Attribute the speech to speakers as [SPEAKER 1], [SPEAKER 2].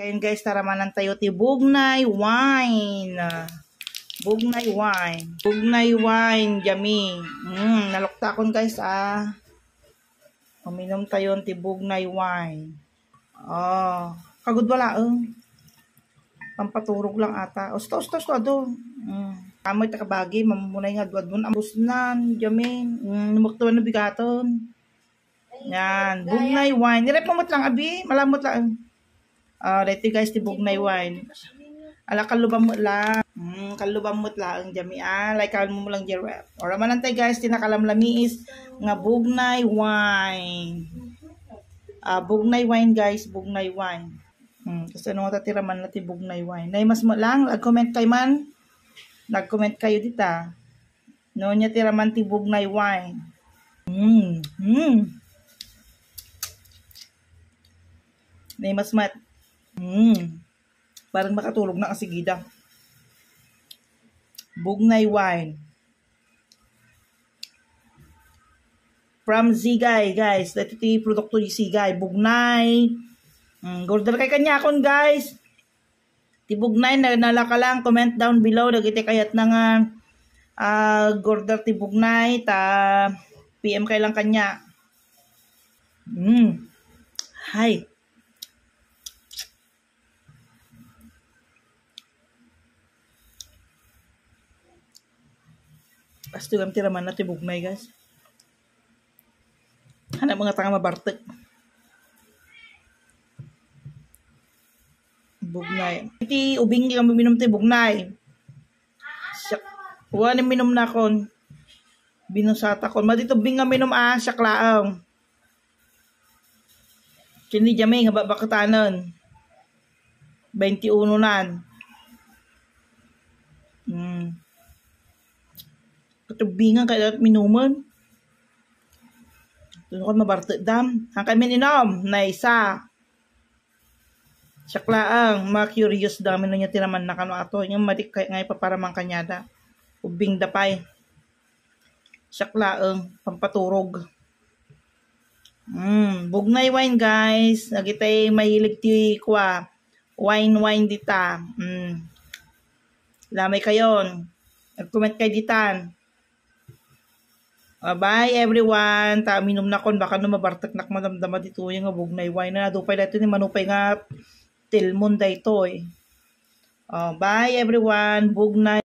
[SPEAKER 1] Kayan guys, taramanan tayo ti Bugnay wine. Bugnay wine. Bugnay wine, yummy. Naluktakon guys Uminom tayo ti Bugnay wine. Kagud wala pampaturog lang ata. Ustos ko ado. Kamoy takabagi, mamunay nga duad-duad ambusnan, yummy. Numuktuan na bigaton. Yan, Bugnay wine. Nirepamot lang abi, malamot lang. Dito guys, ti Bugnay wine. Ala kalubamot lang. Kalubamot lang jami like kalmo mo lang jere. Ora manantay guys, tinakalamlami is nga Bugnay wine. Bugnay wine guys, Bugnay wine. Kasi ano nga tatiraman na ti Bugnay wine. Nay mas mo lang, nag-comment kay man. Nag-comment kayo dita. No nya tiraman ti Bugnay wine. Nay mas mat. Parang makatulog na kasigida. Bugnay wine. From Zigay, guys. Dito ti produkto ni Zigay. Bugnay. Order kay kanya akon, guys. Ti Bugnay, nalaka lang. Comment down below. Dagiti kayat na nga order ti Bugnay. PM kay lang kanya. Hi. Basta gam tiraman na ti Bugnay guys. Hanap mga tanga mabartek. Bugnay. Iti ubing kami minom ti Bugnay. Wala minom na kon. Binusata kon. Madito ubing nga minom siyaklaang. Kini jami nga babakatanan. 21 nan. Katubingan kaya at minuman. Doon ko mabarte dam. Ang kami ninom na isa. Siyaklaang ma-curious dami na niya tinaman na kano ato. Yung madik kaya ngay paparamang kanyada. Ubing dapay. Siyaklaang pampaturog. Bugnay wine guys. Nagitay mahilig ti kwa. Wine dita. Lamay kayon. Nag-comment kay ditan. Bye everyone. Minom na kon baka no mabartak nak madamdama dito yung Bugnay wine na dupay dito ni manupay nga tilmon dayto Bye everyone. Bugnay